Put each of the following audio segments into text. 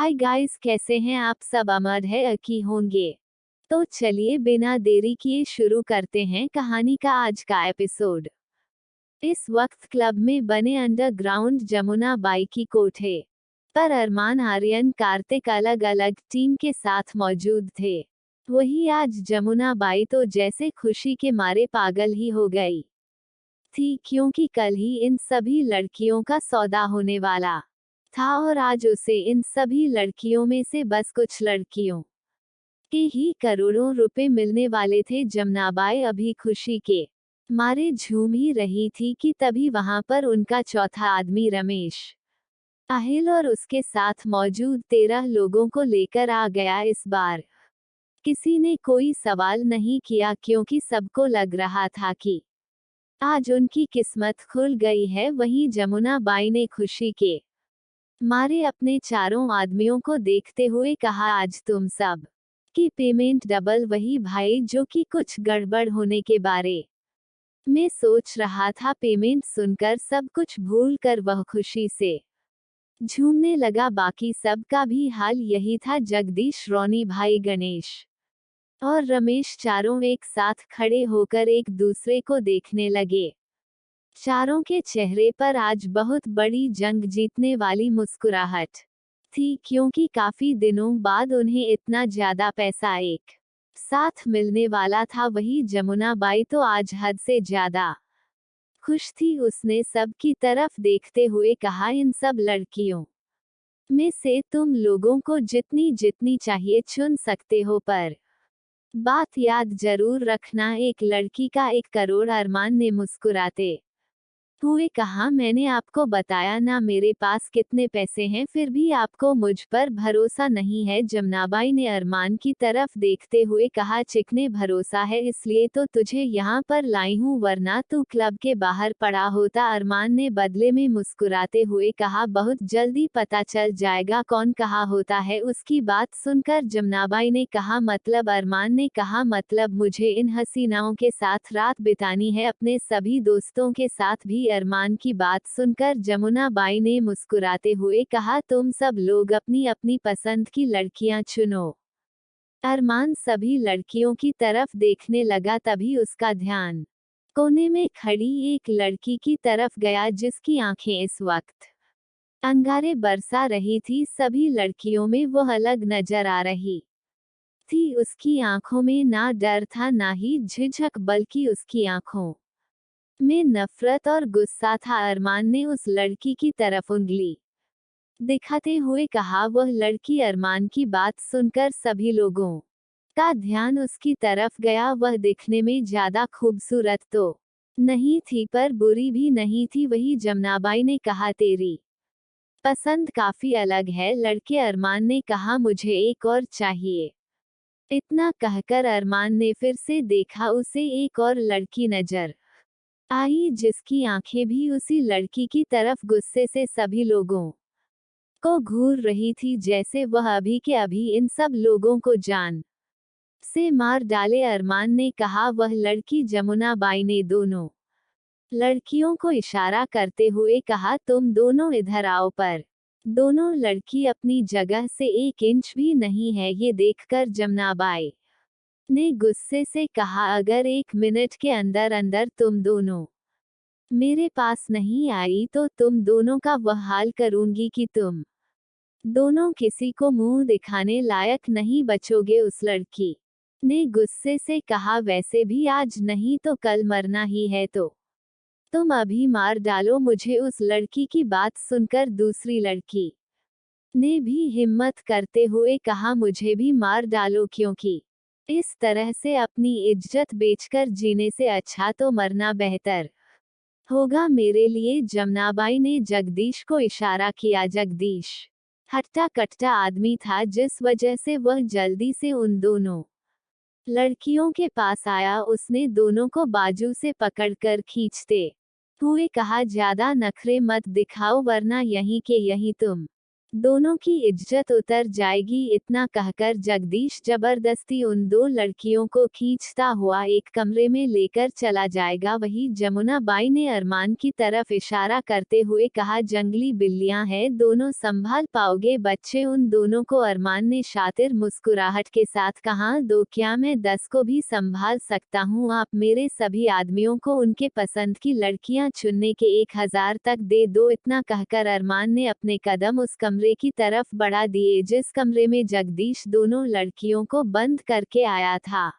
Hi guys, कैसे हैं आप सब? उम्मीद है कि होंगे। तो चलिए बिना देरी किए शुरू करते हैं कहानी का आज का एपिसोड। इस वक्त क्लब में बने अंडरग्राउंड जमुना बाई की कोठे पर अरमान, आर्यन, कार्तिक अलग अलग टीम के साथ मौजूद थे। वही आज जमुना बाई तो जैसे खुशी के मारे पागल ही हो गई थी, क्योंकि कल ही इन सभी लड़कियों का सौदा होने वाला था और आज उसे इन सभी लड़कियों में से बस कुछ लड़कियों के ही करोड़ों रुपए मिलने वाले थे। जमुनाबाई अभी खुशी के मारे झूम ही रही थी कि तभी वहां पर उनका चौथा आदमी रमेश आहिल और उसके साथ मौजूद 13 लोगों को लेकर आ गया। इस बार किसी ने कोई सवाल नहीं किया, क्योंकि सबको लग रहा था कि आज उनकी किस्मत खुल गई है। वहीं जमुनाबाई ने खुशी के मारे अपने चारों आदमियों को देखते हुए कहा, आज तुम सब की पेमेंट डबल। वही भाई जो कि कुछ गड़बड़ होने के बारे में सोच रहा था। पेमेंट सुनकर सब कुछ भूल कर वह खुशी से झूमने लगा। बाकी सब का भी हाल यही था। जगदीश, रोनी भाई, गणेश और रमेश चारों एक साथ खड़े होकर एक दूसरे को देखने लगे। चारों के चेहरे पर आज बहुत बड़ी जंग जीतने वाली मुस्कुराहट थी, क्योंकि काफी दिनों बाद उन्हें इतना ज्यादा पैसा एक साथ मिलने वाला था। वही जमुनाबाई तो आज हद से ज्यादा खुश थी। उसने सब की तरफ देखते हुए कहा, इन सब लड़कियों में से तुम लोगों को जितनी जितनी चाहिए चुन सकते हो, पर बात याद जरूर रखना, एक लड़की का 1 करोड़। अरमान ने मुस्कुराते हुए कहा, मैंने आपको बताया ना मेरे पास कितने पैसे हैं, फिर भी आपको मुझ पर भरोसा नहीं है। जमुनाबाई ने अरमान की तरफ देखते हुए कहा, चिकने भरोसा है इसलिए तो तुझे यहाँ पर लाई हूँ, वरना तू क्लब के बाहर पड़ा होता। अरमान ने बदले में मुस्कुराते हुए कहा, बहुत जल्दी पता चल जाएगा कौन कहा होता है। उसकी बात सुनकर जमुनाबाई ने कहा, मतलब? अरमान ने कहा, मतलब मुझे इन हसीनाओं के साथ रात बितानी है, अपने सभी दोस्तों के साथ भी। अरमान की बात सुनकर जमुनाबाई ने मुस्कुराते हुए कहा, तुम सब लोग अपनी अपनी पसंद की लड़कियां चुनो। अरमान सभी लड़कियों की तरफ देखने लगा, तभी उसका ध्यान कोने में खड़ी एक लड़की की तरफ गया, जिसकी आंखें इस वक्त अंगारे बरसा रही थी। सभी लड़कियों में वह अलग नजर आ रही थी। उसकी आंखों में ना डर था ना ही झिझक, बल्कि उसकी आंखों में नफरत और गुस्सा था। अरमान ने उस लड़की की तरफ उंगली दिखाते हुए कहा, वह लड़की। अरमान की बात सुनकर सभी लोगों का ध्यान उसकी तरफ गया। वह दिखने में ज्यादा खूबसूरत तो नहीं थी, पर बुरी भी नहीं थी। वही जमुनाबाई ने कहा, तेरी पसंद काफी अलग है लड़के। अरमान ने कहा, मुझे एक और चाहिए। इतना कहकर अरमान ने फिर से देखा। उसे एक और लड़की नजर आई, जिसकी आंखें भी उसी लड़की की तरफ गुस्से से सभी लोगों को घूर रही थी, जैसे वह अभी के अभी इन सब लोगों को जान से मार डाले। अरमान ने कहा, वह लड़की। जमुनाबाई ने दोनों लड़कियों को इशारा करते हुए कहा, तुम दोनों इधर आओ। पर दोनों लड़की अपनी जगह से 1 इंच भी नहीं है। ये देखकर जमुनाबाई ने गुस्से से कहा, अगर 1 मिनट के अंदर अंदर तुम दोनों मेरे पास नहीं आई तो तुम दोनों का वह हाल करूंगी कि तुम दोनों किसी को मुंह दिखाने लायक नहीं बचोगे। उस लड़की ने गुस्से से कहा, वैसे भी आज नहीं तो कल मरना ही है, तो तुम अभी मार डालो मुझे। उस लड़की की बात सुनकर दूसरी लड़की ने भी हिम्मत करते हुए कहा, मुझे भी मार डालो, क्योंकि इस तरह से अपनी इज्जत बेचकर जीने से अच्छा तो मरना बेहतर होगा मेरे लिए। जमुनाबाई ने जगदीश को इशारा किया। जगदीश हट्टा कट्टा आदमी था, जिस वजह से वह जल्दी से उन दोनों लड़कियों के पास आया। उसने दोनों को बाजू से पकड़कर खींचते हुए कहा, ज्यादा नखरे मत दिखाओ, वरना यहीं के यहीं तुम दोनों की इज्जत उतर जाएगी। इतना कहकर जगदीश जबरदस्ती उन दो लड़कियों को खींचता हुआ एक कमरे में लेकर चला जाएगा। वही जमुना बाई ने अरमान की तरफ इशारा करते हुए कहा, जंगली बिल्लियां हैं, दोनों संभाल पाओगे बच्चे उन दोनों को? अरमान ने शातिर मुस्कुराहट के साथ कहा, दो क्या, मैं 10 को भी संभाल सकता हूँ। आप मेरे सभी आदमियों को उनके पसंद की लड़कियां चुनने के 1000 तक दे दो। इतना कहकर अरमान ने अपने कदम उस कमरे की तरफ बढ़ा दिए जिस कमरे में जगदीश दोनों लड़कियों को बंद करके आया था।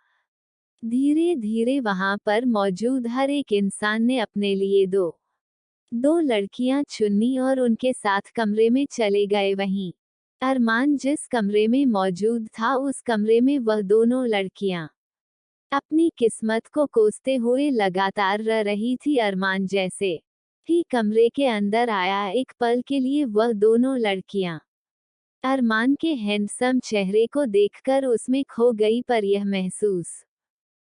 धीरे धीरे वहां पर मौजूद हर एक इंसान ने अपने लिए दो लड़कियां चुनी और उनके साथ कमरे में चले गए। वहीं अरमान जिस कमरे में मौजूद था उस कमरे में वह दोनों लड़कियां अपनी किस्मत को कोसते हुए लगातार रह रही थी। अरमान जैसे ही कमरे के अंदर आया, एक पल के लिए वह दोनों लड़कियां अरमान के हैंडसम चेहरे को देखकर उसमें खो गई, पर यह महसूस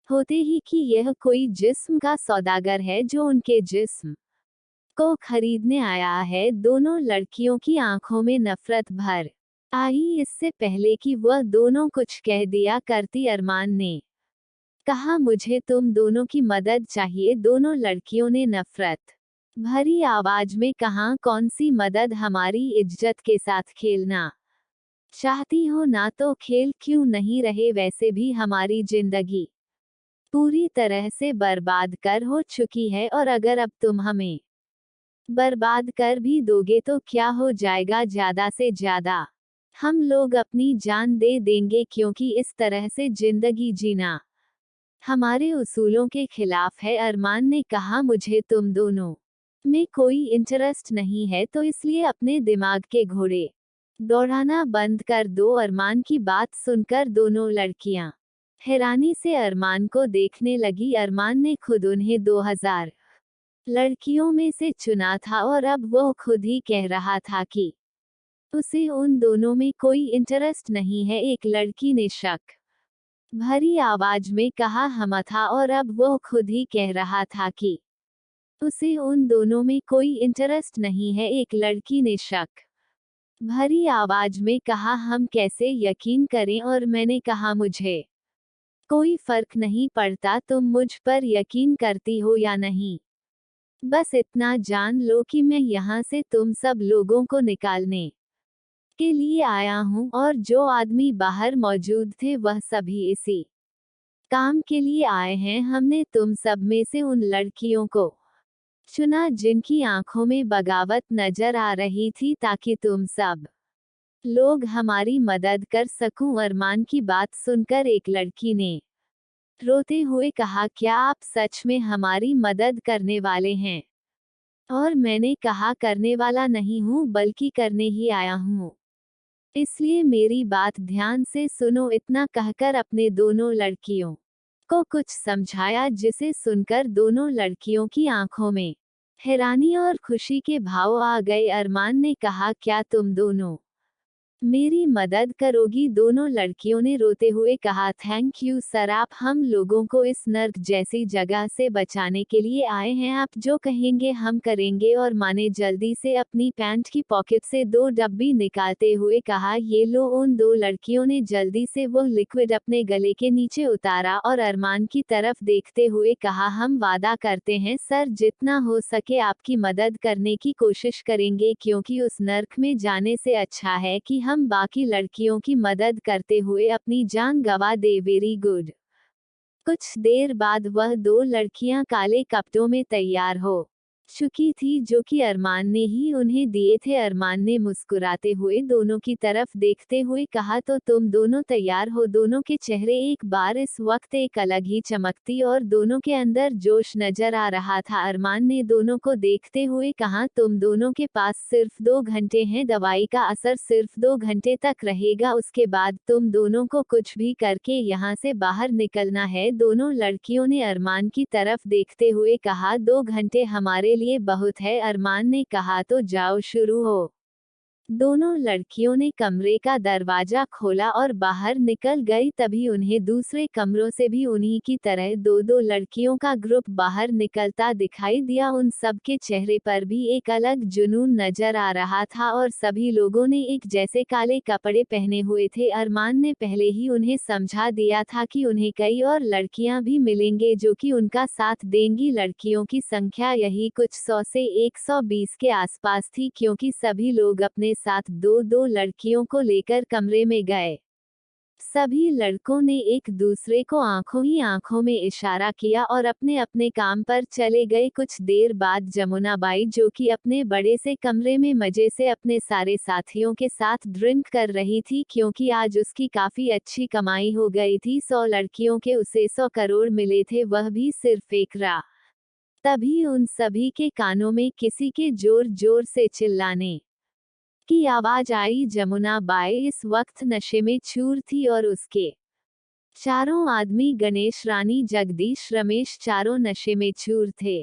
होते ही कि यह कोई जिस्म का सौदागर है जो उनके जिस्म को खरीदने आया है। दोनों लड़कियों की आंखों में नफरत भर आई। इससे पहले कि वह दोनों कुछ कह दिया करती, अरमान ने कहा, मुझे तुम दोनों की मदद चाहिए। दोनों लड़कियों ने नफरत भरी आवाज में कहा, कौन सी मदद? हमारी इज्जत के साथ खेलना चाहती हो ना तो खेल क्यों नहीं रहे? वैसे भी हमारी जिंदगी पूरी तरह से बर्बाद कर हो चुकी है, और अगर अब तुम हमें बर्बाद कर भी दोगे तो क्या हो जाएगा? ज्यादा से ज्यादा हम लोग अपनी जान दे देंगे, क्योंकि इस तरह से जिंदगी जीना हमारे उसूलों के खिलाफ है। अरमान ने कहा, मुझे तुम दोनों में कोई इंटरेस्ट नहीं है, तो इसलिए अपने दिमाग के घोड़े दौड़ाना बंद कर दो। अरमान की बात सुनकर दोनों लड़कियां हैरानी से अरमान को देखने लगी। अरमान ने खुद उन्हें 2000 लड़कियों में से चुना था और अब वो खुद ही कह रहा था कि उसे उन दोनों में कोई इंटरेस्ट नहीं है। एक लड़की ने शक भरी आवाज में कहा, हम था, और अब वो खुद ही कह रहा था कि उसे उन दोनों में कोई इंटरेस्ट नहीं है। एक लड़की ने शक भरी आवाज में कहा, हम कैसे यकीन करें? और मैंने कहा, मुझे कोई फर्क नहीं पड़ता तुम मुझ पर यकीन करती हो या नहीं, बस इतना जान लो कि मैं यहाँ से तुम सब लोगों को निकालने के लिए आया हूँ, और जो आदमी बाहर मौजूद थे वह सभी इसी काम के लिए आए हैं। हमने तुम सब में से उन लड़कियों को चुना जिनकी आंखों में बगावत नजर आ रही थी, ताकि तुम सब लोग हमारी मदद कर सकूं। अरमान की बात सुनकर एक लड़की ने रोते हुए कहा, क्या आप सच में हमारी मदद करने वाले हैं? और मैंने कहा, करने वाला नहीं हूँ बल्कि करने ही आया हूँ, इसलिए मेरी बात ध्यान से सुनो। इतना कहकर अपने दोनों लड़कियों को कुछ समझाया, जिसे सुनकर दोनों लड़कियों की आंखों में हैरानी और खुशी के भाव आ गए। अरमान ने कहा, क्या तुम दोनों मेरी मदद करोगी? दोनों लड़कियों ने रोते हुए कहा, थैंक यू सर, आप हम लोगों को इस नर्क जैसी जगह से बचाने के लिए आए हैं। आप जो कहेंगे हम करेंगे। और माने जल्दी से अपनी पैंट की पॉकेट से 2 डब्बी निकालते हुए कहा, ये लो। उन दो लड़कियों ने जल्दी से वह लिक्विड अपने गले के नीचे उतारा और अरमान की तरफ देखते हुए कहा, हम वादा करते हैं सर, जितना हो सके आपकी मदद करने की कोशिश करेंगे, क्योंकि उस नर्क में जाने से अच्छा है कि हम बाकी लड़कियों की मदद करते हुए अपनी जान गंवा दे। Very good. कुछ देर बाद वह 2 लड़कियां काले कपड़ों में तैयार हो चुकी थी, जो कि अरमान ने ही उन्हें दिए थे। अरमान ने मुस्कुराते हुए दोनों की तरफ देखते हुए कहा, तो तुम दोनों तैयार हो? दोनों के चेहरे एक बार इस वक्त एक अलग ही चमकती और दोनों के अंदर जोश नजर आ रहा था। अरमान ने दोनों को देखते हुए कहा, तुम दोनों के पास सिर्फ 2 घंटे हैं, दवाई का असर सिर्फ 2 घंटे तक रहेगा, उसके बाद तुम दोनों को कुछ भी करके यहाँ से बाहर निकलना है। दोनों लड़कियों ने अरमान की तरफ देखते हुए कहा, 2 घंटे हमारे लिए बहुत है। अरमान ने कहा, तो जाओ, शुरू हो दोनों लड़कियों ने कमरे का दरवाजा खोला और बाहर निकल गई। तभी उन्हें दूसरे कमरों से भी उन्हीं की तरह दो दो लड़कियों का ग्रुप बाहर निकलता दिखाई दिया। उन सब के चेहरे पर भी एक अलग जुनून नजर आ रहा था और सभी लोगों ने एक जैसे काले कपड़े पहने हुए थे। अरमान ने पहले ही उन्हें समझा दिया था कि उन्हें कई और लड़कियां भी मिलेंगे जो कि उनका साथ देंगी। लड़कियों की संख्या यही कुछ 100 से 120 के आसपास थी, क्योंकि सभी लोग अपने साथ दो दो लड़कियों को लेकर कमरे में गए। सभी लड़कों ने एक दूसरे को आंखों ही आंखों में इशारा किया और अपने अपने काम पर चले गए। कुछ देर बाद जमुना बाई, जो कि अपने बड़े से कमरे में मजे से अपने सारे साथियों के साथ ड्रिंक कर रही थी, क्योंकि आज उसकी काफी अच्छी कमाई हो गई थी। 100 लड़कियों के उसे 100 करोड़ मिले थे, वह भी सिर्फ एक रात। तभी उन सभी के कानों में किसी के जोर जोर से चिल्लाने की आवाज आई। जमुना बाई इस वक्त नशे में चूर थी और उसके चारों आदमी, गणेश, रानी, जगदीश, रमेश, चारों नशे में चूर थे।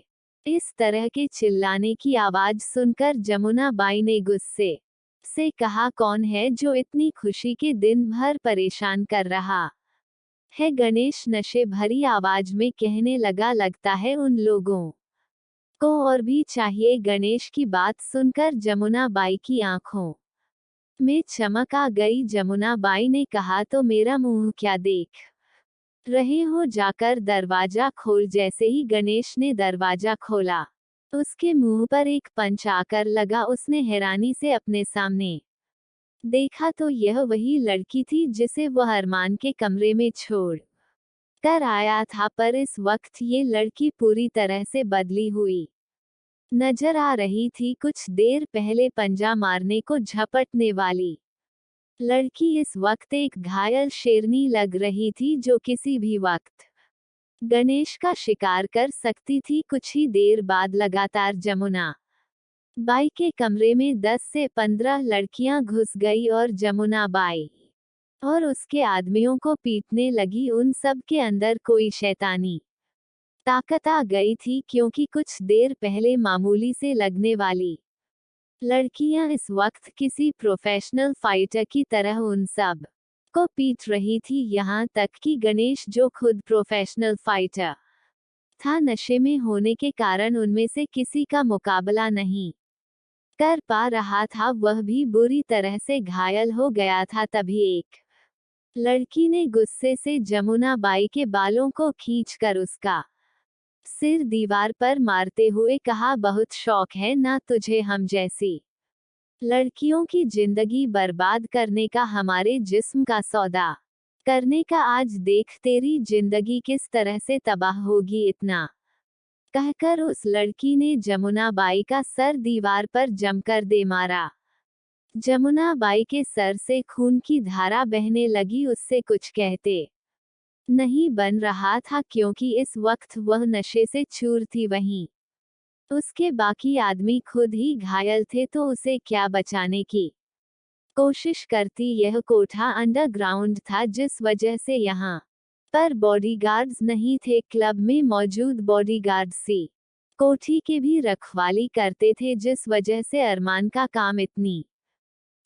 इस तरह के चिल्लाने की आवाज सुनकर जमुना बाई ने गुस्से से कहा, कौन है जो इतनी खुशी के दिन भर परेशान कर रहा है? गणेश नशे भरी आवाज में कहने लगा, लगता है उन लोगों को और भी चाहिए। गणेश की बात सुनकर जमुना बाई की आंखों में चमक आ गई। जमुना बाई ने कहा, तो मेरा मुंह क्या देख रहे हो, जाकर दरवाजा खोल। जैसे ही गणेश ने दरवाजा खोला, उसके मुंह पर एक पंच आकर लगा। उसने हैरानी से अपने सामने देखा तो यह वही लड़की थी जिसे वह अरमान के कमरे में छोड़ कर आया था, पर इस वक्त ये लड़की पूरी तरह से बदली हुई नजर आ रही थी। कुछ देर पहले पंजा मारने को झपटने वाली लड़की इस वक्त एक घायल शेरनी लग रही थी, जो किसी भी वक्त गणेश का शिकार कर सकती थी। कुछ ही देर बाद लगातार जमुना बाई के कमरे में 10 से 15 लड़कियां घुस गई और जमुना बाई और उसके आदमियों को पीटने लगी। उन सब के अंदर कोई शैतानी ताकत आ गई थी, क्योंकि कुछ देर पहले मामूली से लगने वाली लड़कियां इस वक्त किसी प्रोफेशनल फाइटर की तरह उन सब को पीट रही थी। यहाँ तक कि गणेश, जो खुद प्रोफेशनल फाइटर था, नशे में होने के कारण उनमें से किसी का मुकाबला नहीं कर पा रहा था, वह भी बुरी तरह से घायल हो गया था। तभी एक लड़की ने गुस्से से जमुना बाई के बालों को खींचकर उसका सिर दीवार पर मारते हुए कहा, बहुत शौक है ना तुझे हम जैसी लड़कियों की जिंदगी बर्बाद करने का, हमारे जिस्म का सौदा करने का। आज देख तेरी जिंदगी किस तरह से तबाह होगी। इतना कहकर उस लड़की ने जमुना बाई का सर दीवार पर जमकर दे मारा। जमुना बाई के सर से खून की धारा बहने लगी। उससे कुछ कहते नहीं बन रहा था, क्योंकि इस वक्त वह नशे से चूर थी। वहीं उसके बाकी आदमी खुद ही घायल थे, तो उसे क्या बचाने की कोशिश करती। यह कोठा अंडरग्राउंड था, जिस वजह से यहाँ पर बॉडीगार्ड्स नहीं थे। क्लब में मौजूद बॉडीगार्ड्स सी कोठी के भी रखवाली करते थे, जिस वजह से अरमान का काम इतनी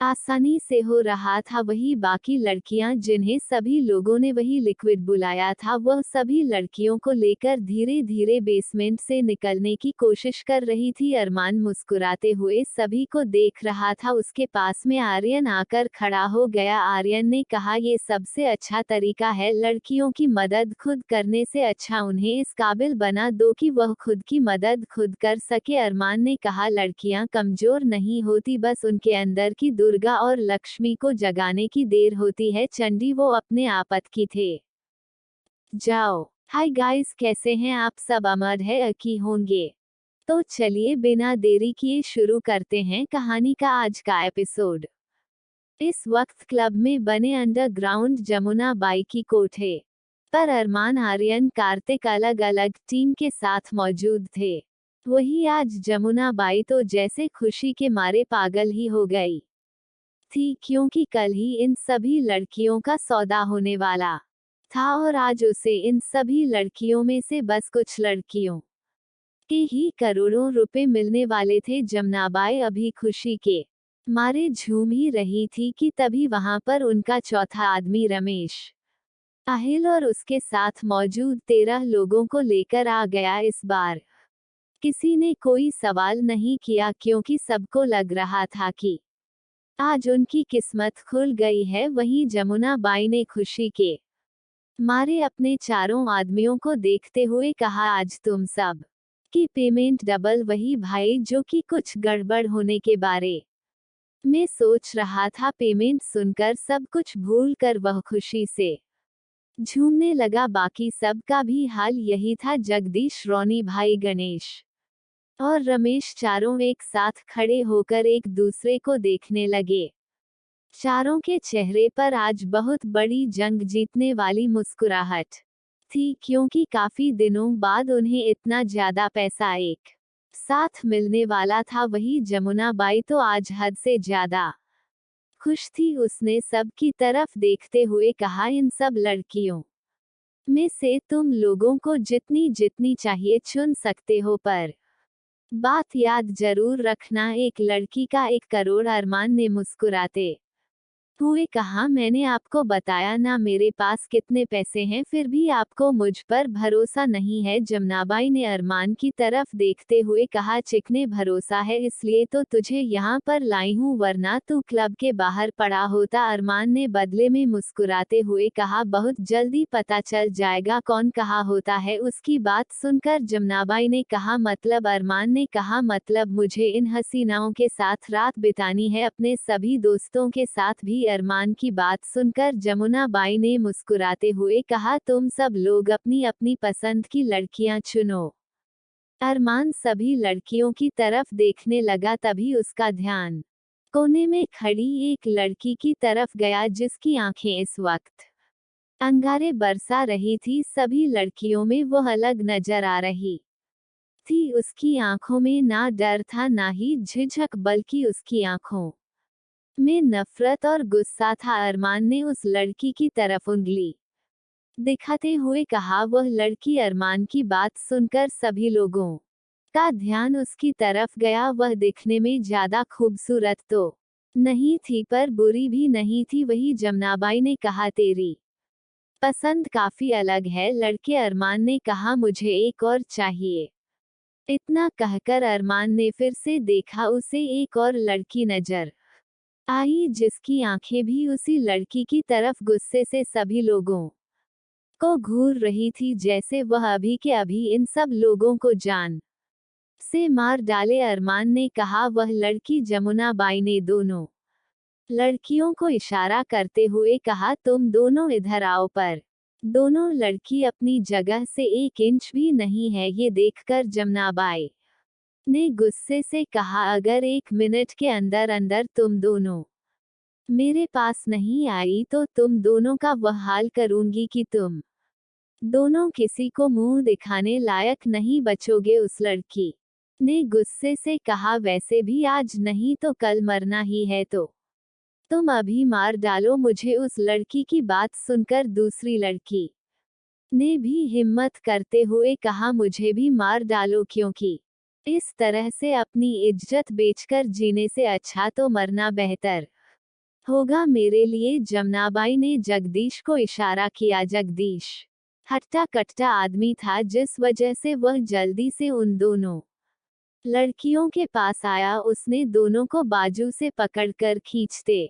आसानी से हो रहा था। वही बाकी लड़कियां, जिन्हें सभी लोगों ने वही लिक्विड बुलाया था, वह सभी लड़कियों को लेकर धीरे धीरे बेसमेंट से निकलने की कोशिश कर रही थी। अरमान मुस्कुराते हुए सभी को देख रहा था। उसके पास में आर्यन आकर खड़ा हो गया। आर्यन ने कहा, ये सबसे अच्छा तरीका है लड़कियों की मदद खुद करने से। अच्छा, उन्हें इस काबिल बना दो कि वह खुद की मदद खुद कर सके। अरमान ने कहा, लड़कियां कमजोर नहीं होती, बस उनके अंदर की दुर्गा और लक्ष्मी को जगाने की देर होती है। चंडी, वो अपने आपत की थे। जाओ। हाय गाइस, कैसे हैं आप सब? अमर है कि होंगे। तो चलिए बिना देरी किए शुरू करते हैं कहानी का आज का एपिसोड। इस वक्त क्लब में बने अंडरग्राउंड जमुना बाई की कोठे पर अरमान, आर्यन, कार्तिक अलग अलग टीम के साथ मौजूद थे। वही आज जमुना बाई तो जैसे खुशी के मारे पागल ही हो गई थी, क्योंकि कल ही इन सभी लड़कियों का सौदा होने वाला था और आज उसे इन सभी लड़कियों में से बस कुछ लड़कियों के ही करोड़ों रुपए मिलने वाले थे। जमुना बाई अभी खुशी के मारे झूम ही रही थी कि तभी वहां पर उनका चौथा आदमी रमेश आहिल और उसके साथ मौजूद 13 लोगों को लेकर आ गया। इस बार किसी ने कोई सवाल नहीं किया क्योंकि सबको लग रहा था कि आज उनकी किस्मत खुल गई है। वहीं जमुना बाई ने खुशी के मारे अपने चारों आदमियों को देखते हुए कहा, आज तुम सब की पेमेंट डबल। वही भाई जो कि कुछ गड़बड़ होने के बारे में सोच रहा था। पेमेंट सुनकर सब कुछ भूल कर वह खुशी से झूमने लगा। बाकी सब का भी हाल यही था। जगदीश, रोनी भाई, गणेश और रमेश चारों एक साथ खड़े होकर एक दूसरे को देखने लगे। चारों के चेहरे पर आज बहुत बड़ी जंग जीतने वाली मुस्कुराहट थी क्योंकि काफी दिनों बाद उन्हें इतना ज्यादा पैसा एक साथ मिलने वाला था। वही जमुना बाई तो आज हद से ज्यादा खुश थी। उसने सब की तरफ देखते हुए कहा, इन सब लड़कियों में से तुम लोगों को जितनी जितनी चाहिए चुन सकते हो, पर बात याद जरूर रखना, एक लड़की का 1 करोड़। अरमान ने मुस्कुराते हुए कहा, मैंने आपको बताया ना मेरे पास कितने पैसे हैं, फिर भी आपको मुझ पर भरोसा नहीं है। जमुनाबाई ने अरमान की तरफ देखते हुए कहा, चिकने भरोसा है इसलिए तो तुझे यहाँ पर लाई हूँ, वरना तू क्लब के बाहर पड़ा होता। अरमान ने बदले में मुस्कुराते हुए कहा, बहुत जल्दी पता चल जाएगा कौन कहा होता है। उसकी बात सुनकर जमुनाबाई ने कहा, मतलब? अरमान ने कहा, मतलब मुझे इन हसीनाओं के साथ रात बितानी है, अपने सभी दोस्तों के साथ भी। अरमान की बात सुनकर जमुना बाई ने मुस्कुराते हुए कहा, तुम सब लोग अपनी अपनी पसंद की लड़कियां चुनो। अरमान सभी लड़कियों की तरफ देखने लगा। तभी उसका ध्यान कोने में खड़ी एक लड़की की तरफ गया जिसकी आंखें इस वक्त अंगारे बरसा रही थी। सभी लड़कियों में वो अलग नजर आ रही थी। उसकी आंखों में ना डर था ना ही झिझक, बल्कि उसकी आंखों में नफरत और गुस्सा था। अरमान ने उस लड़की की तरफ उंगली दिखाते हुए कहा, वह लड़की। अरमान की बात सुनकर सभी लोगों का ध्यान उसकी तरफ गया। वह दिखने में ज्यादा खूबसूरत तो नहीं थी पर बुरी भी नहीं थी। वही जमुनाबाई ने कहा, तेरी पसंद काफी अलग है लड़के। अरमान ने कहा, मुझे एक और चाहिए। इतना कहकर अरमान ने फिर से देखा। उसे एक और लड़की नजर आई जिसकी आंखें भी उसी लड़की की तरफ गुस्से से सभी लोगों को घूर रही थी, जैसे वह अभी के अभी इन सब लोगों को जान से मार डाले। अरमान ने कहा, वह लड़की। जमुना बाई ने दोनों लड़कियों को इशारा करते हुए कहा, तुम दोनों इधर आओ। पर दोनों लड़की अपनी जगह से 1 इंच भी नहीं है। ये देखकर जमुना बाई ने गुस्से से कहा, अगर 1 मिनट के अंदर अंदर तुम दोनों मेरे पास नहीं आई तो तुम दोनों का वह हाल करूंगी कि तुम दोनों किसी को मुंह दिखाने लायक नहीं बचोगे। उस लड़की ने गुस्से से कहा, वैसे भी आज नहीं तो कल मरना ही है, तो तुम अभी मार डालो मुझे। उस लड़की की बात सुनकर दूसरी लड़की ने भी हिम्मत करते हुए कहा, मुझे भी मार डालो, क्योंकि इस तरह से अपनी इज्जत बेचकर जीने से अच्छा तो मरना बेहतर होगा मेरे लिए। जमुनाबाई ने जगदीश को इशारा किया। जगदीश हट्टा कट्टा आदमी था, जिस वजह से वह जल्दी से उन दोनों लड़कियों के पास आया। उसने दोनों को बाजू से पकड़कर खींचते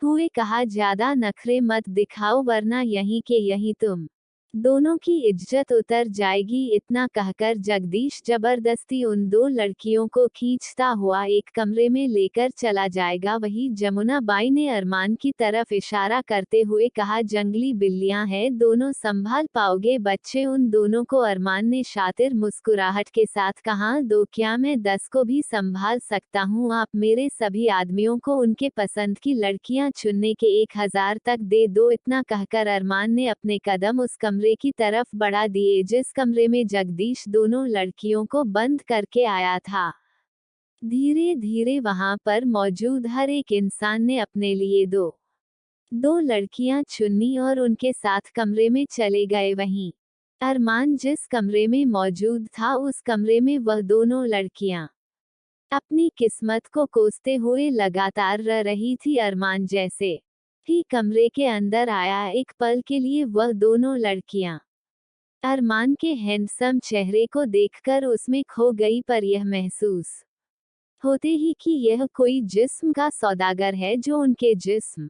हुए कहा, ज्यादा नखरे मत दिखाओ वरना यहीं के यहीं तुम दोनों की इज्जत उतर जाएगी। इतना कहकर जगदीश जबरदस्ती उन 2 लड़कियों को खींचता हुआ एक कमरे में लेकर चला जाएगा। वही जमुना बाई ने अरमान की तरफ इशारा करते हुए कहा, जंगली बिल्लियां हैं, दोनों संभाल पाओगे बच्चे उन दोनों को? अरमान ने शातिर मुस्कुराहट के साथ कहा, दो क्या, मैं 10 को भी संभाल सकता हूँ। आप मेरे सभी आदमियों को उनके पसंद की लड़कियां चुनने के 1000 तक दे दो। इतना कहकर अरमान ने अपने कदम उस कमरे की तरफ बढ़ा दिए जिस कमरे में जगदीश दोनों लड़कियों को बंद करके आया था। धीरे धीरे वहां पर मौजूद हर एक इंसान ने अपने लिए दो लड़कियां चुनी और उनके साथ कमरे में चले गए। वहीं अरमान जिस कमरे में मौजूद था उस कमरे में वह दोनों लड़कियां अपनी किस्मत को कोसते हुए लगातार रह रही थी अरमान जैसे ही कमरे के अंदर आया एक पल के लिए वह दोनों लड़कियां अरमान के हैंडसम चेहरे को देखकर उसमें खो गई पर यह महसूस होते ही कि यह कोई जिस्म का सौदागर है जो उनके जिस्म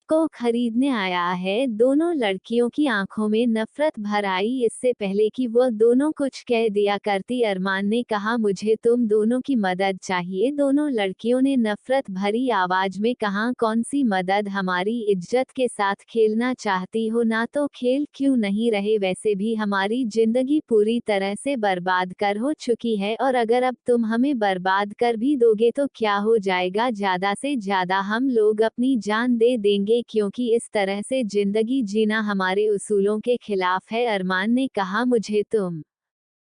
को खरीदने आया है। दोनों लड़कियों की आंखों में नफरत भर आई इससे पहले कि वह दोनों कुछ कह दिया करती अरमान ने कहा मुझे तुम दोनों की मदद चाहिए। दोनों लड़कियों ने नफरत भरी आवाज में कहा कौन सी मदद, हमारी इज्जत के साथ खेलना चाहती हो ना तो खेल क्यों नहीं रहे, वैसे भी हमारी जिंदगी पूरी तरह से बर्बाद कर हो चुकी है और अगर अब तुम हमें बर्बाद कर भी दोगे तो क्या हो जाएगा, ज्यादा से ज्यादा हम लोग अपनी जान दे देंगे क्योंकि इस तरह से जिंदगी जीना हमारे उसूलों के खिलाफ है। अरमान ने कहा मुझे तुम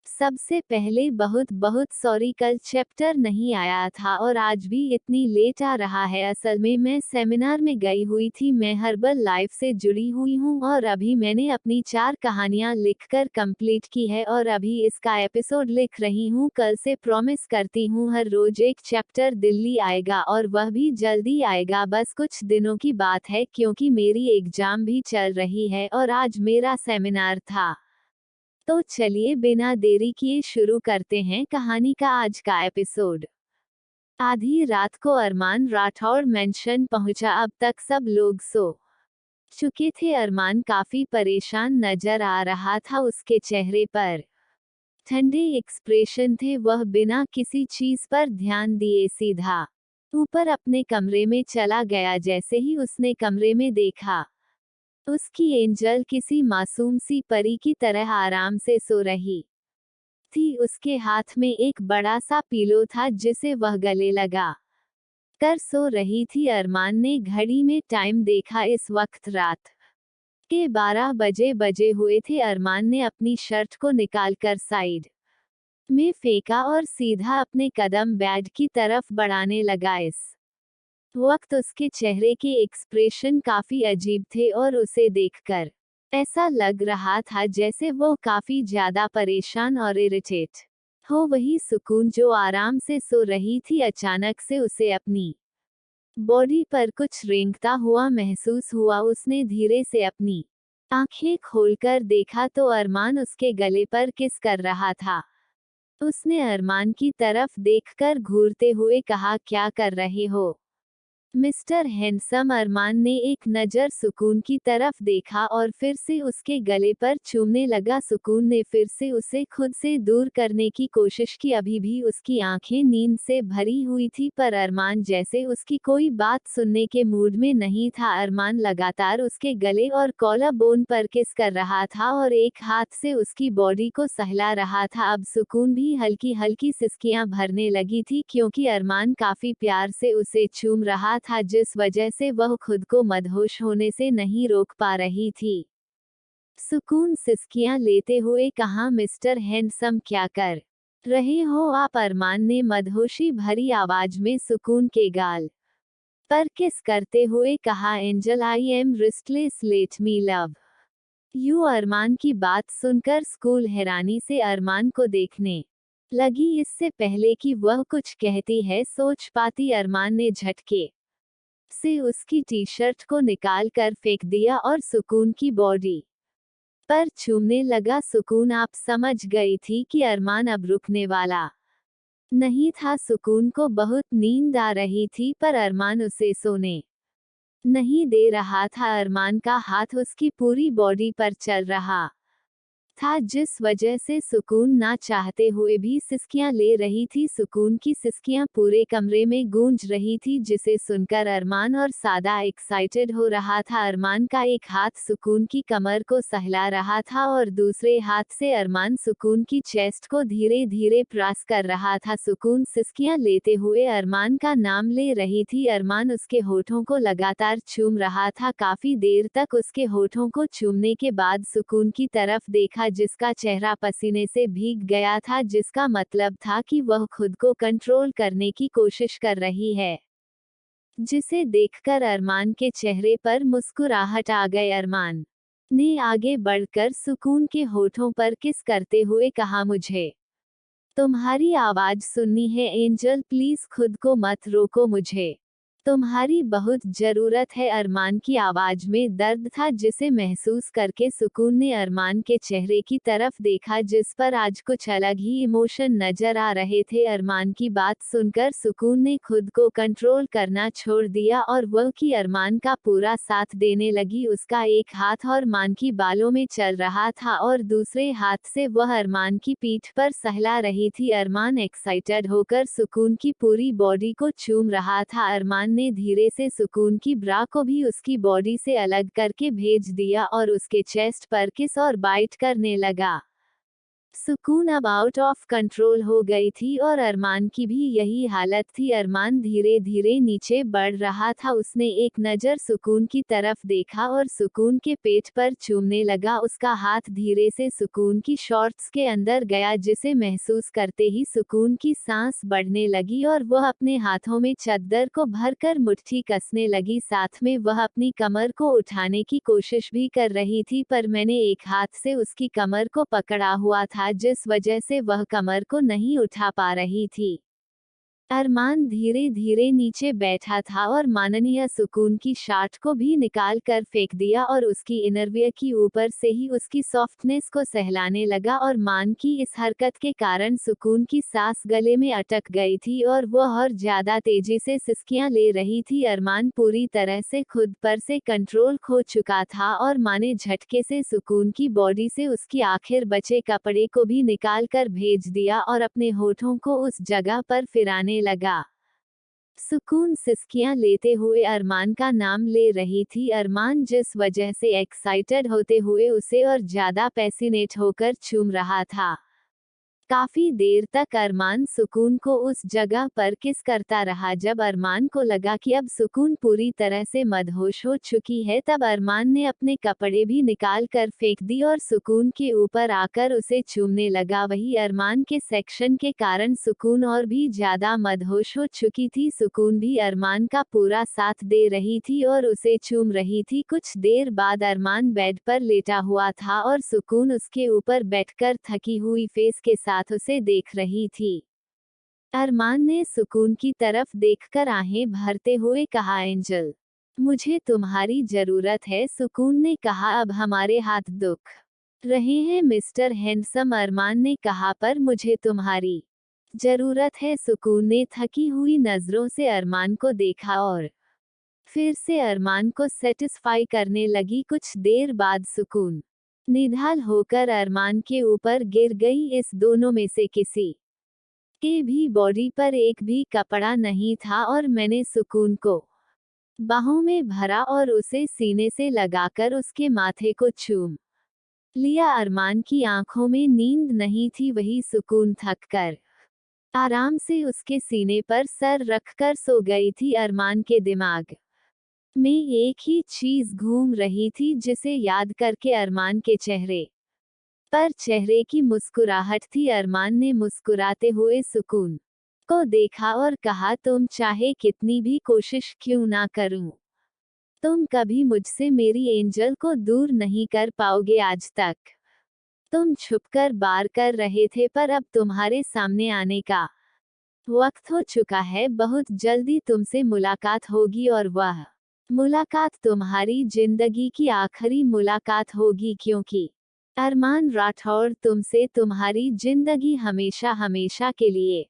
सबसे पहले बहुत बहुत सॉरी, कल चैप्टर नहीं आया था और आज भी इतनी लेट आ रहा है। असल में मैं सेमिनार में गई हुई थी, मैं हर्बल लाइफ से जुड़ी हुई हूँ और अभी मैंने अपनी 4 कहानियाँ लिखकर कंप्लीट की है और अभी इसका एपिसोड लिख रही हूँ। कल से प्रॉमिस करती हूँ हर रोज एक चैप्टर दिल्ली आएगा और वह भी जल्दी आएगा, बस कुछ दिनों की बात है क्योंकि मेरी एग्जाम भी चल रही है और आज मेरा सेमिनार था। तो चलिए बिना देरी किए शुरू करते हैं कहानी का आज का एपिसोड। आधी रात को अरमान राठौड़ मेंशन पहुंचा। अब तक सब लोग सो चुके थे। अरमान काफी परेशान नजर आ रहा था, उसके चेहरे पर ठंडे एक्सप्रेशन थे। वह बिना किसी चीज पर ध्यान दिए सीधा ऊपर अपने कमरे में चला गया। जैसे ही उसने कमरे में देखा उसकी एंजल किसी मासूम सी परी की तरह आराम से सो रही थी। उसके हाथ में एक बड़ा सा पिलो था जिसे वह गले लगा कर सो रही थी। अरमान ने घड़ी में टाइम देखा, इस वक्त रात के 12 बजे हुए थे। अरमान ने अपनी शर्ट को निकालकर साइड में फेंका और सीधा अपने कदम बेड की तरफ बढ़ाने लगा। इस वक्त उसके चेहरे के एक्सप्रेशन काफी अजीब थे और उसे देखकर ऐसा लग रहा था जैसे वो काफी ज्यादा परेशान और इरिटेट हो। वही सुकून जो आराम से सो रही थी अचानक से उसे अपनी बॉडी पर कुछ रेंगता हुआ महसूस हुआ। उसने धीरे से अपनी आंखें खोलकर देखा तो अरमान उसके गले पर किस कर रहा था। उसने अरमान की तरफ देखकर घूरते हुए कहा क्या कर रहे हो मिस्टर हैंडसम। अरमान ने एक नज़र सुकून की तरफ देखा और फिर से उसके गले पर चूमने लगा। सुकून ने फिर से उसे खुद से दूर करने की कोशिश की। अभी भी उसकी आंखें नींद से भरी हुई थी पर अरमान जैसे उसकी कोई बात सुनने के मूड में नहीं था। अरमान लगातार उसके गले और कॉलर बोन पर किस कर रहा था और एक हाथ से उसकी बॉडी को सहला रहा था। अब सुकून भी हल्की हल्की सिसकियां भरने लगी थी क्योंकि अरमान काफी प्यार से उसे चूम रहा था जिस वजह से वह खुद को मदहोश होने से नहीं रोक पा रही थी। सुकून सिसकियां लेते हुए कहा मिस्टर हैंडसम क्या कर रहे हो आप। अरमान ने मदहोशी भरी आवाज में सुकून के गाल पर किस करते हुए कहा angel I am restless let me love you. Arman की बात सुनकर स्कूल हैरानी से अरमान को देखने लगी। इससे पहले कि वह कुछ कहती है सोच पाती अरमान ने झटके से उसकी टी शर्ट को निकाल कर फेंक दिया और सुकून की बॉडी पर चूमने लगा। सुकून आप समझ गई थी कि अरमान अब रुकने वाला नहीं था। सुकून को बहुत नींद आ रही थी पर अरमान उसे सोने नहीं दे रहा था। अरमान का हाथ उसकी पूरी बॉडी पर चल रहा था जिस वजह से सुकून ना चाहते हुए भी सिसकियां ले रही थी। सुकून की सिसकियां पूरे कमरे में गूंज रही थी जिसे सुनकर अरमान और सादा एक्साइटेड हो रहा था। अरमान का एक हाथ सुकून की कमर को सहला रहा था और दूसरे हाथ से अरमान सुकून की चेस्ट को धीरे धीरे प्रेस कर रहा था। सुकून सिसकियां लेते हुए अरमान का नाम ले रही थी। अरमान उसके होठों को लगातार चूम रहा था। काफी देर तक उसके होठों को चूमने के बाद सुकून की तरफ देखा जिसका चेहरा पसीने से भीग गया था, जिसका मतलब था कि वह खुद को कंट्रोल करने की कोशिश कर रही है, जिसे देखकर अरमान के चेहरे पर मुस्कुराहट आ गई। अरमान ने आगे बढ़कर सुकून के होठों पर किस करते हुए कहा मुझे तुम्हारी आवाज सुननी है एंजल, प्लीज खुद को मत रोको मुझे। तुम्हारी बहुत जरूरत है। अरमान की आवाज में दर्द था जिसे महसूस करके सुकून ने अरमान के चेहरे की तरफ देखा जिस पर आज कुछ अलग ही इमोशन नजर आ रहे थे। अरमान की बात सुनकर सुकून ने खुद को कंट्रोल करना छोड़ दिया और वह कि अरमान का पूरा साथ देने लगी। उसका एक हाथ अरमान की बालों में चल रहा था और दूसरे हाथ से वह अरमान की पीठ पर सहला रही थी। अरमान एक्साइटेड होकर सुकून की पूरी बॉडी को चूम रहा था। अरमान ने धीरे से सुकून की ब्रा को भी उसकी बॉडी से अलग करके भेज दिया और उसके चेस्ट पर किस और बाइट करने लगा। सुकून अब आउट ऑफ कंट्रोल हो गई थी और अरमान की भी यही हालत थी। अरमान धीरे धीरे नीचे बढ़ रहा था। उसने एक नज़र सुकून की तरफ देखा और सुकून के पेट पर चूमने लगा। उसका हाथ धीरे से सुकून की शॉर्ट्स के अंदर गया जिसे महसूस करते ही सुकून की सांस बढ़ने लगी और वह अपने हाथों में चद्दर को भरकर मुट्ठी कसने लगी। साथ में वह अपनी कमर को उठाने की कोशिश भी कर रही थी पर मैंने एक हाथ से उसकी कमर को पकड़ा हुआ था जिस वजह से वह कमर को नहीं उठा पा रही थी। अरमान धीरे धीरे नीचे बैठा था और माननीय सुकून की शार्ट को भी निकाल कर फेंक दिया और उसकी इनरवियर की ऊपर से ही उसकी सॉफ्टनेस को सहलाने लगा। और मान की इस हरकत के कारण सुकून की सांस गले में अटक गई थी और वह और ज्यादा तेजी से सिसकियां ले रही थी। अरमान पूरी तरह से खुद पर से कंट्रोल खो चुका था और माने झटके से सुकून की बॉडी से उसकी आखिर बचे कपड़े को भी निकाल कर भेज दिया और अपने होठों को उस जगह पर फिराने लगा। सुकून सिसकियां लेते हुए अरमान का नाम ले रही थी। अरमान जिस वजह से एक्साइटेड होते हुए उसे और ज्यादा पैसिनेट होकर चूम रहा था। काफी देर तक अरमान सुकून को उस जगह पर किस करता रहा। जब अरमान को लगा कि अब सुकून पूरी तरह से मदहोश हो चुकी है तब अरमान ने अपने कपड़े भी निकाल कर फेंक दी और सुकून के ऊपर आकर उसे चूमने लगा। वही अरमान के सेक्शन के कारण सुकून और भी ज्यादा मदहोश हो चुकी थी। सुकून भी अरमान का पूरा साथ दे रही थी और उसे चूम रही थी। कुछ देर बाद अरमान बेड पर लेटा हुआ था और सुकून उसके ऊपर बैठकर थकी हुई फेस के साथ उसे देख रही थी। अरमान ने सुकून की तरफ देखकर आहें भरते हुए कहा, एंजल, मुझे तुम्हारी जरूरत है। सुकून ने कहा, अब हमारे हाथ दुख रहे हैं मिस्टर हैंडसम। अरमान ने कहा, पर मुझे तुम्हारी जरूरत है। सुकून ने थकी हुई नजरों से अरमान को देखा और फिर से अरमान को सेटिस्फाई करने लगी। कुछ देर बाद सुकून निढाल होकर अरमान के ऊपर गिर गई। इस दोनों में से किसी के भी बॉडी पर एक भी कपड़ा नहीं था और मैंने सुकून को बाहों में भरा और उसे सीने से लगाकर उसके माथे को चूम लिया। अरमान की आंखों में नींद नहीं थी। वही सुकून थककर आराम से उसके सीने पर सर रखकर सो गई थी। अरमान के दिमाग में एक ही चीज घूम रही थी जिसे याद करके अरमान के चेहरे पर चेहरे की मुस्कुराहट थी। अरमान ने मुस्कुराते हुए सुकून को देखा और कहा, तुम चाहे कितनी भी कोशिश क्यों ना करूं, तुम कभी मुझसे मेरी एंजल को दूर नहीं कर पाओगे। आज तक तुम छुपकर बार कर रहे थे पर अब तुम्हारे सामने आने का वक्त हो चुका है। बहुत जल्दी तुमसे मुलाकात होगी और वह मुलाकात तुम्हारी जिंदगी की आखिरी मुलाकात होगी, क्योंकि अरमान राठौर तुमसे तुम्हारी जिंदगी हमेशा हमेशा के लिए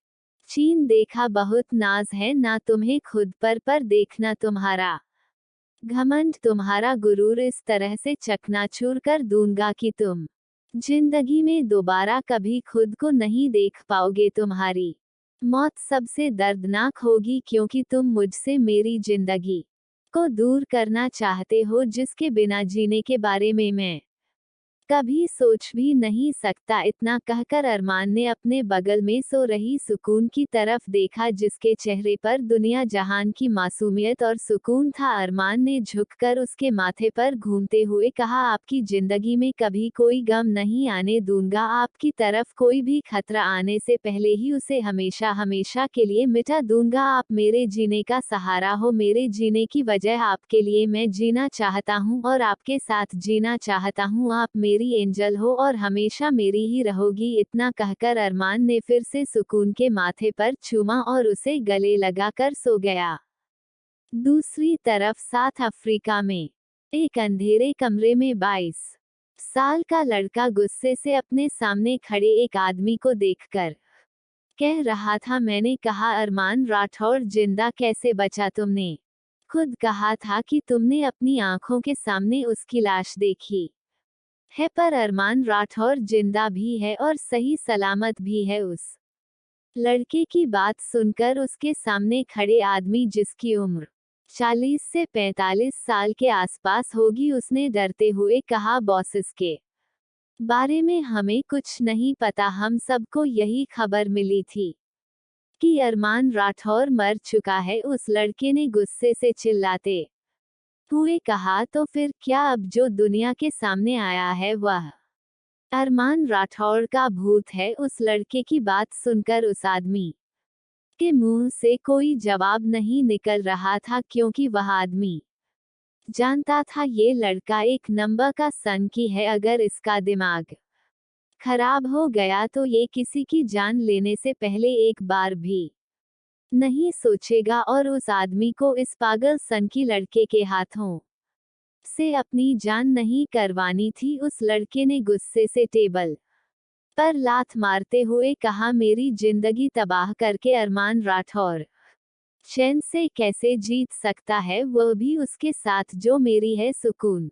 चीन देखा बहुत नाज है ना तुम्हें खुद पर देखना तुम्हारा घमंड, तुम्हारा गुरूर इस तरह से चकनाचूर कर दूंगा कि तुम जिंदगी में दोबारा कभी खुद को नहीं देख पाओगे। तुम्हारी मौत सबसे दर्दनाक होगी क्योंकि तुम मुझसे मेरी जिंदगी को दूर करना चाहते हो जिसके बिना जीने के बारे में मैं कभी सोच भी नहीं सकता। इतना कहकर अरमान ने अपने बगल में सो रही सुकून की तरफ देखा जिसके चेहरे पर दुनिया जहान की मासूमियत और सुकून था। अरमान ने झुककर उसके माथे पर घूमते हुए कहा, आपकी जिंदगी में कभी कोई गम नहीं आने दूंगा। आपकी तरफ कोई भी खतरा आने से पहले ही उसे हमेशा हमेशा के लिए मिटा दूंगा। आप मेरे जीने का सहारा हो, मेरे जीने की वजह आपके लिए मैं जीना चाहता हूँ और आपके साथ जीना चाहता हूँ। आप मेरी एंजल हो और हमेशा मेरी ही रहोगी। इतना कहकर अरमान ने फिर से सुकून के माथे पर चूमा और उसे गले लगाकर सो गया। दूसरी तरफ साउथ अफ्रीका में एक अंधेरे कमरे में 22 साल का लड़का गुस्से से अपने सामने खड़े एक आदमी को देखकर कह रहा था, मैंने कहा अरमान राठौड़ जिंदा कैसे बचा तुमने? खुद कहा था कि तुमने अपनी आंखों के सामने उसकी लाश देखी है, पर अरमान राठौड़ जिंदा भी है और सही सलामत भी है। उस लड़के की बात सुनकर उसके सामने खड़े आदमी, जिसकी उम्र 40 से 45 साल के आसपास होगी, उसने डरते हुए कहा, बॉस इसके बारे में हमें कुछ नहीं पता, हम सबको यही खबर मिली थी कि अरमान राठौर मर चुका है। उस लड़के ने गुस्से से चिल्लाते हुए कहा, तो फिर क्या अब जो दुनिया के सामने आया है वह अरमान राठौर का भूत है? उस लड़के की बात सुनकर उस आदमी के मुंह से कोई जवाब नहीं निकल रहा था, क्योंकि वह आदमी जानता था ये लड़का एक नंबर का सनकी है। अगर इसका दिमाग खराब हो गया तो ये किसी की जान लेने से पहले एक बार भी नहीं सोचेगा, और उस आदमी को इस पागल सनकी लड़के के हाथों से अपनी जान नहीं करवानी थी। उस लड़के ने गुस्से से टेबल पर लात मारते हुए कहा, मेरी जिंदगी तबाह करके अरमान राठौर चैन से कैसे जीत सकता है, वह भी उसके साथ जो मेरी है सुकून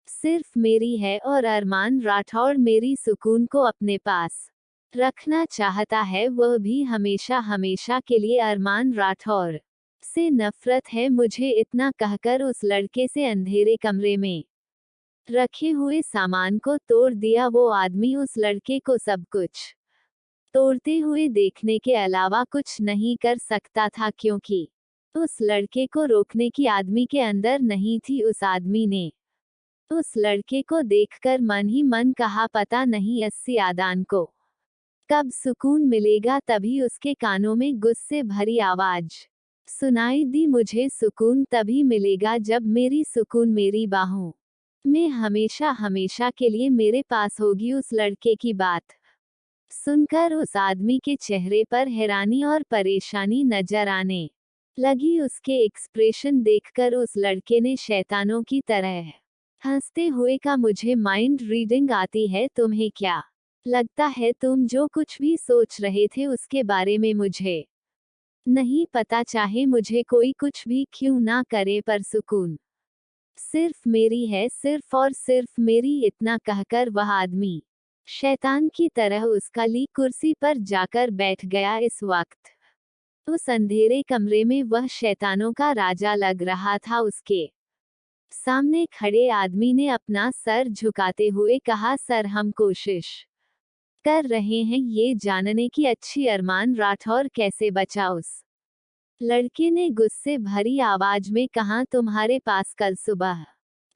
सिर्फ मेरी है, और अरमान राठौर मेरी सुकून को अपने पास रखना चाहता है, वह भी हमेशा हमेशा के लिए। अरमान राठौर से नफरत है मुझे। इतना कहकर उस लड़के से अंधेरे कमरे में रखे हुए सामान को तोड़ दिया। वो आदमी उस लड़के को सब कुछ तोड़ते हुए देखने के अलावा कुछ नहीं कर सकता था, क्योंकि उस लड़के को रोकने की आदमी के अंदर नहीं थी। उस आदमी ने उस लड़के को देखकर मन ही मन कहा, पता नहीं 80 आदान को कब सुकून मिलेगा। तभी उसके कानों में गुस्से भरी आवाज सुनाई दी, मुझे सुकून तभी मिलेगा जब मेरी सुकून मेरी बाहों में हमेशा हमेशा के लिए मेरे पास होगी। उस लड़के की बात सुनकर उस आदमी के चेहरे पर हैरानी और परेशानी नजर आने लगी। उसके एक्सप्रेशन देखकर उस लड़के ने शैतानों की तरह हंसते हुए कहा, मुझे माइंड रीडिंग आती है, तुम्हें क्या लगता है तुम जो कुछ भी सोच रहे थे उसके बारे में मुझे नहीं पता? चाहे मुझे कोई कुछ भी क्यों ना करे, पर सुकून सिर्फ मेरी है, सिर्फ और सिर्फ मेरी। इतना कहकर वह आदमी शैतान की तरह उस काली कुर्सी पर जाकर बैठ गया। इस वक्त उस अंधेरे कमरे में वह शैतानों का राजा लग रहा था। उसके सामने खड़े आदमी ने अपना सर झुकाते हुए कहा, सर हम कोशिश कर रहे हैं ये जानने की अच्छी अरमान राठौर कैसे बचा। उस लड़के ने गुस्से भरी आवाज में कहा, तुम्हारे पास कल सुबह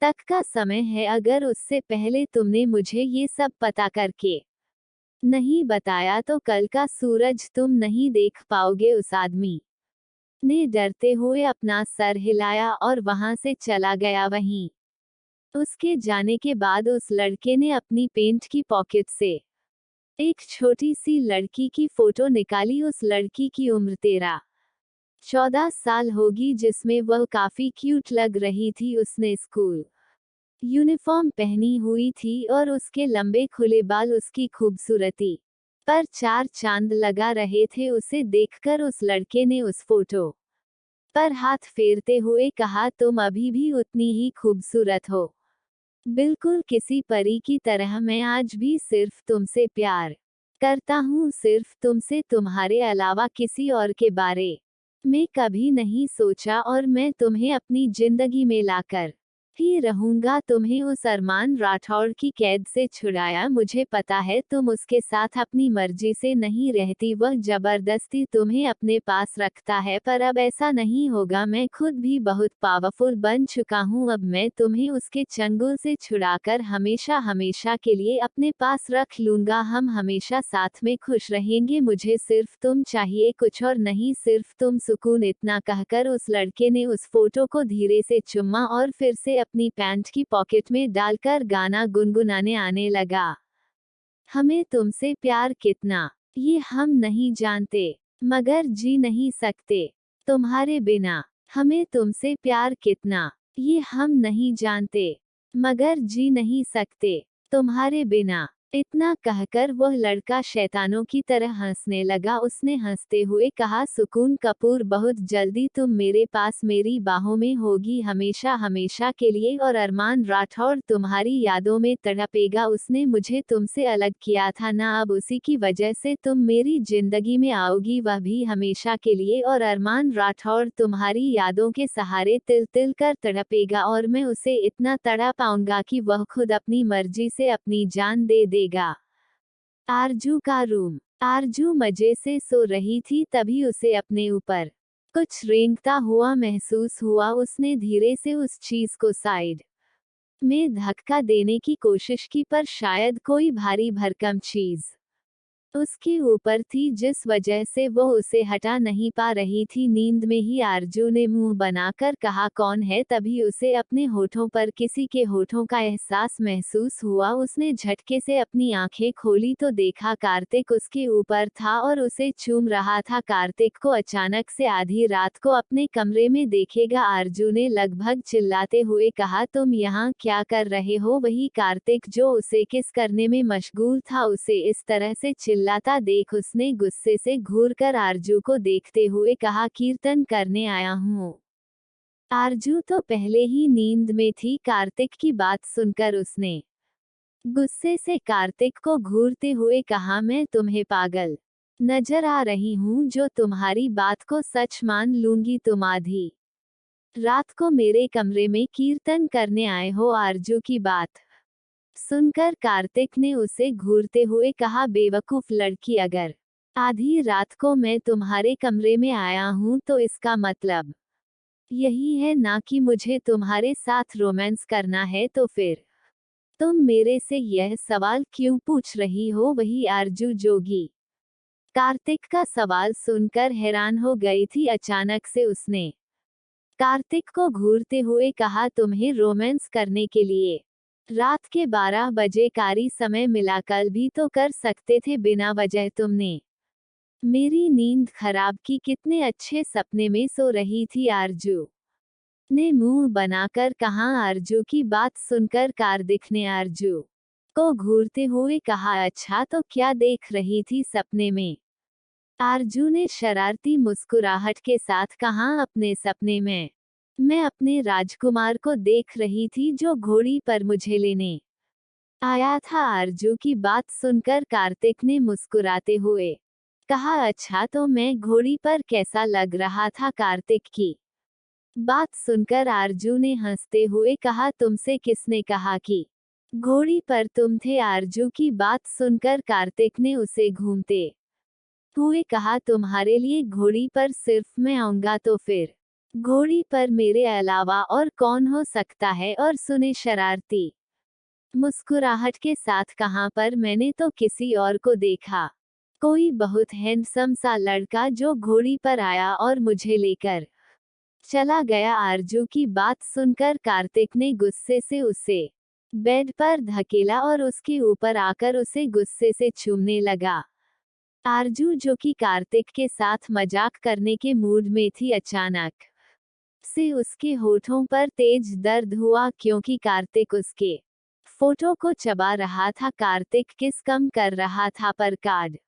तक का समय है, अगर उससे पहले तुमने मुझे ये सब पता करके नहीं बताया तो कल का सूरज तुम नहीं देख पाओगे। उस आदमी ने डरते हुए अपना सर हिलाया और वहां से चला गया। वहीं उसके जाने के बाद उस लड़के ने अपनी पेंट की पॉकेट से एक छोटी सी लड़की की फोटो निकाली। उस लड़की की उम्र 13-14 साल होगी, जिसमें वह काफी क्यूट लग रही थी। उसने स्कूल यूनिफॉर्म पहनी हुई थी और उसके लंबे खुले बाल उसकी खूबसूरती पर चार चांद लगा रहे थे। उसे देखकर उस लड़के ने उस फोटो पर हाथ फेरते हुए कहा, तुम अभी भी उतनी ही खूबसूरत हो, बिल्कुल किसी परी की तरह। मैं आज भी सिर्फ तुमसे प्यार करता हूँ, सिर्फ तुमसे, तुम्हारे अलावा किसी और के बारे में कभी नहीं सोचा, और मैं तुम्हें अपनी जिंदगी में लाकर ही रहूंगा। तुम्हें उस अरमान राठौड़ की कैद से छुड़ाया। मुझे पता है तुम उसके साथ अपनी मर्जी से नहीं रहती, वह जबरदस्ती तुम्हें अपने पास रखता है, पर अब ऐसा नहीं होगा। मैं खुद भी बहुत पावरफुल बन चुका हूँ, अब मैं तुम्हें उसके चंगुल से छुड़ाकर हमेशा हमेशा के लिए अपने पास रख लूंगा। हम हमेशा साथ में खुश रहेंगे, मुझे सिर्फ तुम चाहिए, कुछ और नहीं, सिर्फ तुम सुकून। इतना कहकर उस लड़के ने उस फोटो को धीरे से चुम्मा और फिर से अपनी पैंट की पॉकेट में डालकर गाना गुनगुनाने आने लगा। हमें तुमसे प्यार कितना, ये हम नहीं जानते, मगर जी नहीं सकते तुम्हारे बिना। हमें तुमसे प्यार कितना, ये हम नहीं जानते, मगर जी नहीं सकते तुम्हारे बिना। इतना कहकर वह लड़का शैतानों की तरह हंसने लगा। उसने हंसते हुए कहा, सुकून कपूर, बहुत जल्दी तुम मेरे पास मेरी बाहों में होगी, हमेशा हमेशा के लिए। और अरमान राठौड़ तुम्हारी यादों में तड़पेगा। उसने मुझे तुमसे अलग किया था ना, अब उसी की वजह से तुम मेरी जिंदगी में आओगी, वह भी हमेशा के लिए। और अरमान राठौड़ तुम्हारी यादों के सहारे तिल तिल कर तड़पेगा, और मैं उसे इतना तड़ा पाऊंगा कि वह खुद अपनी मर्जी से अपनी जान दे देगा। आरजू का रूम। आरजू मजे से सो रही थी, तभी उसे अपने ऊपर कुछ रेंगता हुआ महसूस हुआ। उसने धीरे से उस चीज को साइड में धक्का देने की कोशिश की, पर शायद कोई भारी भरकम चीज उसके ऊपर थी, जिस वजह से वो उसे हटा नहीं पा रही थी। नींद में ही आरजू ने मुंह बनाकर कहा, कौन है? तभी उसे अपने होठों पर किसी के होठों का एहसास महसूस हुआ। उसने झटके से अपनी आंखें खोली तो देखा कार्तिक उसके ऊपर था और उसे चूम रहा था। कार्तिक को अचानक से आधी रात को अपने कमरे में देखेगा, आरजू ने लगभग चिल्लाते हुए कहा, तुम यहाँ क्या कर रहे हो? वही कार्तिक जो उसे किस करने में मशगूल था, उसे इस तरह से चिल्लाता देख उसने गुस्से से घूरकर आरजू को देखते हुए कहा, कीर्तन करने आया हूँ। आरजू तो पहले ही नींद में थी। कार्तिक की बात सुनकर उसने गुस्से से कार्तिक को घूरते हुए कहा, मैं तुम्हें पागल नजर आ रही हूँ जो तुम्हारी बात को सच मान लूंगी? तुम आधी रात को मेरे कमरे में कीर्तन करने आए हो? आरजू की बात सुनकर कार्तिक ने उसे घूरते हुए कहा, बेवकूफ लड़की, अगर आधी रात को मैं तुम्हारे कमरे में आया हूं तो इसका मतलब यही है ना कि मुझे तुम्हारे साथ रोमांस करना है? तो फिर तुम मेरे से यह सवाल क्यों पूछ रही हो? वही आरजू जोगी कार्तिक का सवाल सुनकर हैरान हो गई थी। अचानक से उसने कार्तिक को घूरते हुए कहा, तुम्हें रोमांस करने के लिए रात के 12 बजे कारी समय मिला, कल भी तो कर सकते थे। बिना वजह तुमने मेरी नींद खराब की। कितने अच्छे सपने में सो रही थी? आरजू ने मुंह बनाकर कहा। आरजू की बात सुनकर कार्तिक ने आरजू को घूरते हुए कहा, अच्छा तो क्या देख रही थी सपने में? आरजू ने शरारती मुस्कुराहट के साथ कहा, अपने सपने में मैं अपने राजकुमार को देख रही थी जो घोड़ी पर मुझे लेने आया था। आरजू की बात सुनकर कार्तिक ने मुस्कुराते हुए कहा, अच्छा तो मैं घोड़ी पर कैसा लग रहा था? कार्तिक की बात सुनकर आरजू ने हंसते हुए कहा, तुमसे किसने कहा कि घोड़ी पर तुम थे? आरजू की बात सुनकर कार्तिक ने उसे घूमते हुए कहा, तुम्हारे लिए घोड़ी पर सिर्फ मैं आऊंगा तो फिर घोड़ी पर मेरे अलावा और कौन हो सकता है? और सुने शरारती मुस्कुराहट के साथ कहा, पर मैंने तो किसी और को देखा, कोई बहुत हैंडसम सा लड़का जो घोड़ी पर आया और मुझे लेकर चला गया। आरजू की बात सुनकर कार्तिक ने गुस्से से उसे बेड पर धकेला और उसके ऊपर आकर उसे गुस्से से चूमने लगा। आरजू जो कि कार्तिक के साथ मजाक करने के मूड में थी, अचानक से उसके होठों पर तेज दर्द हुआ, क्योंकि कार्तिक उसके फोटो को चबा रहा था। कार्तिक किस कम कर रहा था पर कार्ड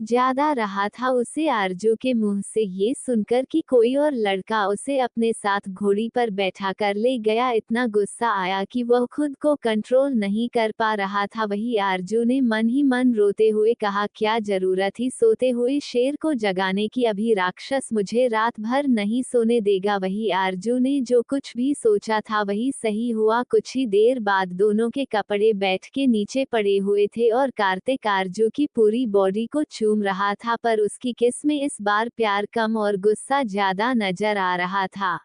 ज्यादा रहा था उसे। आरजू के मुंह से ये सुनकर कि कोई और लड़का उसे अपने साथ घोड़ी पर बैठा कर ले गया, इतना गुस्सा आया कि वह खुद को कंट्रोल नहीं कर पा रहा था। वही आरजू ने मन ही मन रोते हुए कहा, क्या जरूरत थी सोते हुए शेर को जगाने की? अभी राक्षस मुझे रात भर नहीं सोने देगा। वही आरजू ने जो कुछ भी सोचा था वही सही हुआ। कुछ ही देर बाद दोनों के कपड़े बैठ के नीचे पड़े हुए थे और कार्तिक आरजू की पूरी बॉडी को चूम रहा था, पर उसकी किस में इस बार प्यार कम और गुस्सा ज्यादा नजर आ रहा था।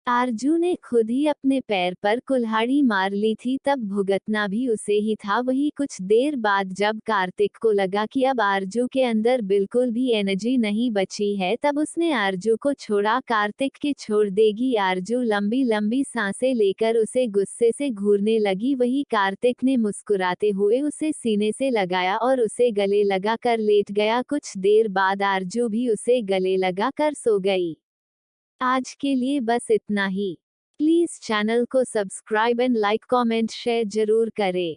आरजू ने खुद ही अपने पैर पर कुल्हाड़ी मार ली थी, तब भुगतना भी उसे ही था। वही कुछ देर बाद जब कार्तिक को लगा कि अब आरजू के अंदर बिल्कुल भी एनर्जी नहीं बची है, तब उसने आरजू को छोड़ा। कार्तिक के छोड़ देगी आरजू लंबी लंबी सांसें लेकर उसे गुस्से से घूरने लगी। वही कार्तिक ने मुस्कुराते हुए उसे सीने से लगाया और उसे गले लगा कर लेट गया। कुछ देर बाद आरजू भी उसे गले लगा कर सो गई। आज के लिए बस इतना ही। प्लीज चैनल को subscribe and like comment share जरूर करें।